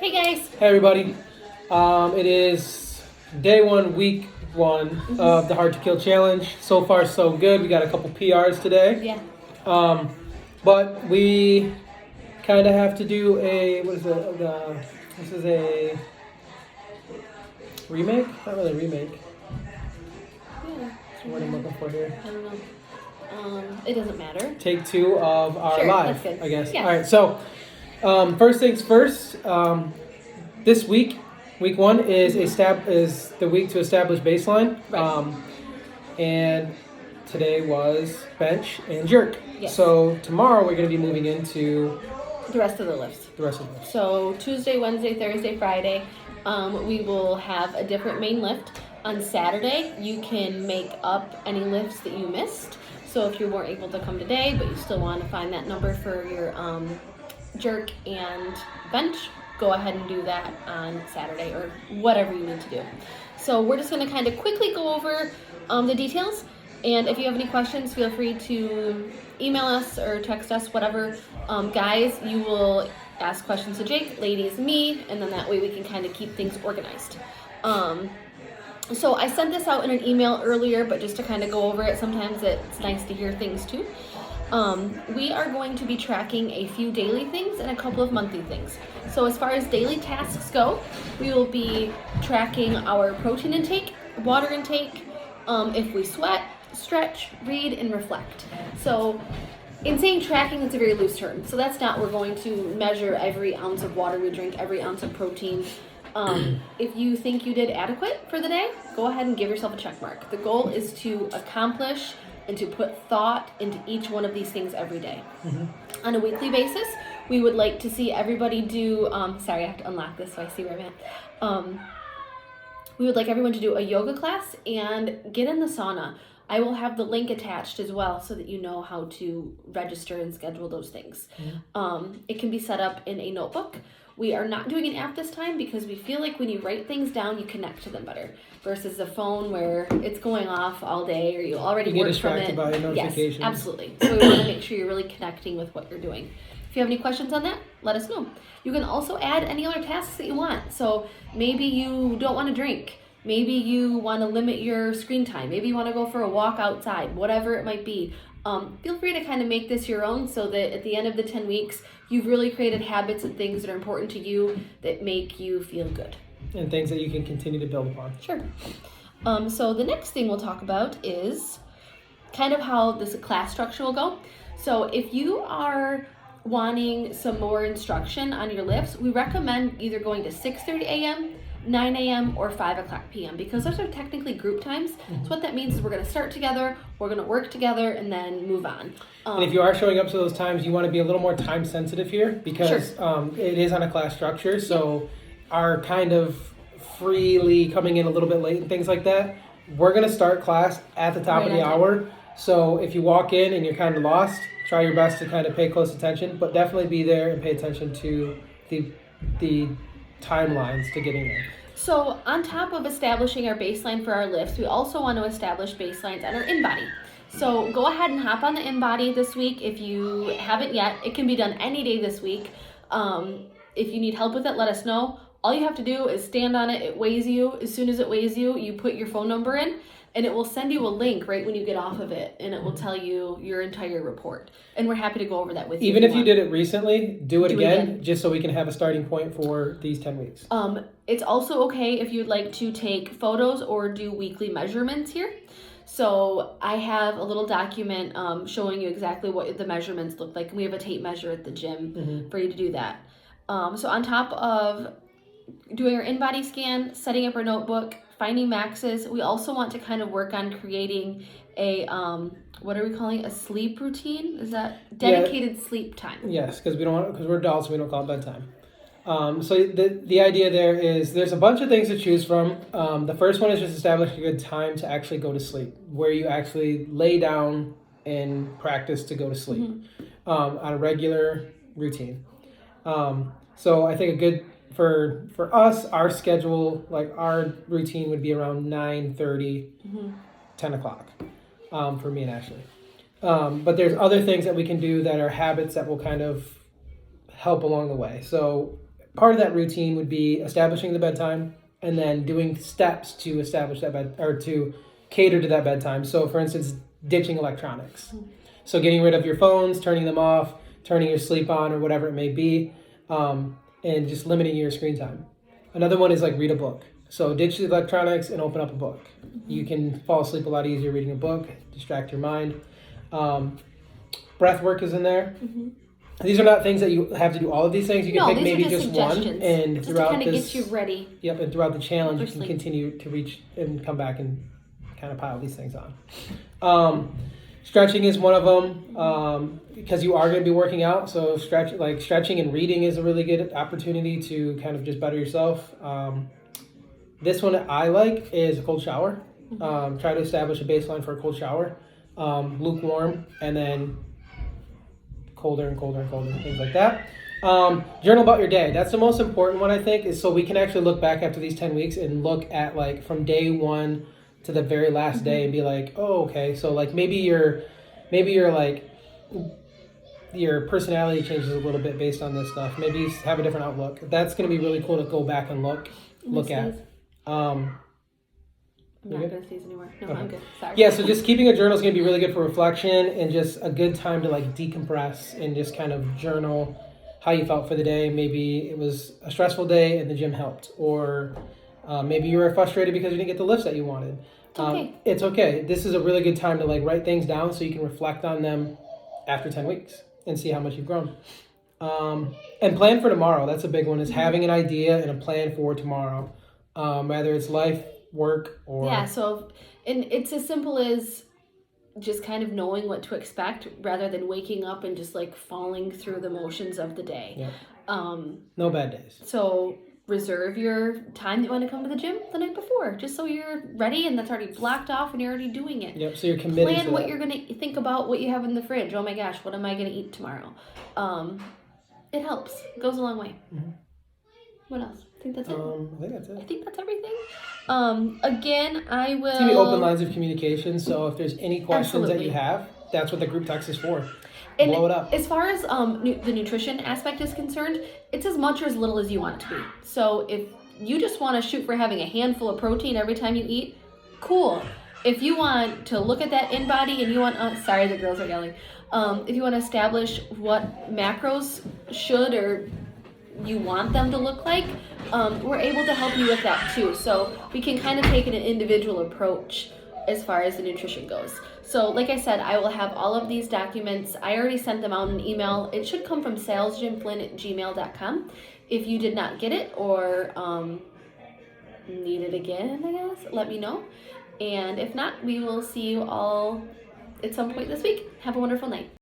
Hey guys. Hey everybody. It is day one, week one of the Hard to Kill challenge. So far, so good. We got a couple PRs today. Yeah. But we kind of have to do this is a remake? Not really a remake. Yeah. That's what I'm looking for here. I don't know. It doesn't matter. Take two of our Sure, live, that's good. I guess. Yeah. All right, so first things first, this week one is the week to establish baseline. Right. And today was bench and jerk. Yes. So tomorrow we're going to be moving into The rest of the lifts. lifts. So Tuesday, Wednesday, Thursday, Friday, we will have a different main lift. On Saturday, you can make up any lifts that you missed. So if you weren't able to come today, but you still want to find that number for your jerk and bench, go ahead and do that on Saturday or whatever you need to do. So we're just going to kind of quickly go over the details. And if you have any questions, feel free to email us or text us, whatever. Guys, you will ask questions to Jake, ladies, me, and then that way we can kind of keep things organized. So I sent this out in an email earlier, but just to kind of go over it, sometimes it's nice to hear things too. We are going to be tracking a few daily things and a couple of monthly things. So as far as daily tasks go, we will be tracking our protein intake, water intake, if we sweat, stretch, read, and reflect. So in saying tracking, it's a very loose term. So that's not, we're going to measure every ounce of water we drink, every ounce of protein. If you think you did adequate for the day, go ahead and give yourself a check mark. The goal is to accomplish and to put thought into each one of these things every day. Mm-hmm. On a weekly basis, we would like to see everybody do, sorry, I have to unlock this so I see where I'm at. We would like everyone to do a yoga class and get in the sauna. I will have the link attached as well so that you know how to register and schedule those things. Mm-hmm. It can be set up in a notebook. We are not doing an app this time because we feel like when you write things down, you connect to them better versus a phone where it's going off all day or you already work from it. You get distracted by notifications. Yes, absolutely. So we want to make sure you're really connecting with what you're doing. If you have any questions on that, let us know. You can also add any other tasks that you want. So maybe you don't want to drink. Maybe you want to limit your screen time. Maybe you want to go for a walk outside, whatever it might be. Feel free to kind of make this your own so that at the end of the 10 weeks, you've really created habits and things that are important to you that make you feel good. And things that you can continue to build upon. Sure. So the next thing we'll talk about is kind of how this class structure will go. So if you are wanting some more instruction on your lifts, we recommend either going to 6:30 a.m., 9 a.m. or 5 o'clock p.m. because those are technically group times. Mm-hmm. So what that means is we're going to start together, we're going to work together, and then move on. And if you are showing up to those times, you want to be a little more time sensitive here because it is on a class structure. So our kind of freely coming in a little bit late and things like that, we're going to start class at the top of the hour. So if you walk in and you're kind of lost, try your best to kind of pay close attention, but definitely be there and pay attention to the timelines to getting there. So on top of establishing our baseline for our lifts, we also want to establish baselines on our in-body. So go ahead and hop on the in-body this week if you haven't yet. It can be done any day this week. If you need help with it, let us know. All you have to do is stand on it. It weighs you. As soon as it weighs you, you put your phone number in, and it will send you a link right when you get off of it, and it will tell you your entire report. And we're happy to go over that with you. Even if you did it recently, do it again, just so we can have a starting point for these 10 weeks. It's also okay if you'd like to take photos or do weekly measurements here. So I have a little document showing you exactly what the measurements look like. We have a tape measure at the gym for you to do that. So on top of doing our in-body scan, setting up our notebook, finding maxes, we also want to kind of work on creating a, what are we calling it? A sleep routine? Is that dedicated sleep time? Yes, because we're adults, we don't call it bedtime. So the idea there is there's a bunch of things to choose from. The first one is just establishing a good time to actually go to sleep, where you actually lay down and practice to go to sleep on a regular routine. So I think a good for us, our schedule, like our routine would be around 9:30, 10 o'clock for me and Ashley. But there's other things that we can do that are habits that will kind of help along the way. So part of that routine would be establishing the bedtime and then doing steps to establish that bed or to cater to that bedtime. So, for instance, ditching electronics. So, getting rid of your phones, turning them off, turning your sleep on, or whatever it may be, and just limiting your screen time. Another one is like read a book. So, ditch the electronics and open up a book. You can fall asleep a lot easier reading a book, distract your mind. Breath work is in there. These are not things that you have to do all of these things. You can pick these are maybe just one, and just throughout to kind of this, get you ready. Yep, and throughout the challenge, you for can sleep. continue to reach and come back and kind of pile these things on. Stretching is one of them because you are going to be working out. So stretching and reading is a really good opportunity to kind of just better yourself. This one that I like is a cold shower. Try to establish a baseline for a cold shower, lukewarm, and then colder and colder and colder, things like that. Journal about your day. That's the most important one, I think, is so we can actually look back after these 10 weeks and look at like from day one to the very last day and be like, oh, okay. So like maybe your like your personality changes a little bit based on this stuff. Maybe you have a different outlook. That's going to be really cool to go back and look at. I'm not going to say this anymore. No, Okay. I'm good. Sorry. Yeah, so just keeping a journal is going to be really good for reflection and just a good time to like decompress and just kind of journal how you felt for the day. Maybe it was a stressful day and the gym helped, or maybe you were frustrated because you didn't get the lifts that you wanted. It's okay. It's okay. This is a really good time to like write things down so you can reflect on them after 10 weeks and see how much you've grown. And plan for tomorrow. That's a big one, is having an idea and a plan for tomorrow, whether it's life, work, or and it's as simple as just kind of knowing what to expect rather than waking up and just like falling through the motions of the day. Yeah. No bad days. So reserve your time that you want to come to the gym the night before, just so you're ready and that's already blocked off and you're already doing it. Yep. So you're committed. Plan to what that. you're gonna think about, what you have in the fridge. Oh my gosh, what am I gonna eat tomorrow? It helps. It goes a long way. What else? I think that's it. I think that's it. I think that's everything. Again, I will. It's gonna be open lines of communication. So if there's any questions that Absolutely. you have, that's what the group text is for. And blow it up. As far as the nutrition aspect is concerned, it's as much or as little as you want it to be. So if you just want to shoot for having a handful of protein every time you eat, cool. If you want to look at that in body and you want, sorry, the girls are yelling. If you want to establish what macros should or you want them to look like, we're able to help you with that too. So we can kind of take an individual approach as far as the nutrition goes. So like I said, I will have all of these documents. I already sent them out in an email. It should come from salesgymflynn@gmail.com. If you did not get it or need it again, I guess, let me know. And if not, we will see you all at some point this week. Have a wonderful night.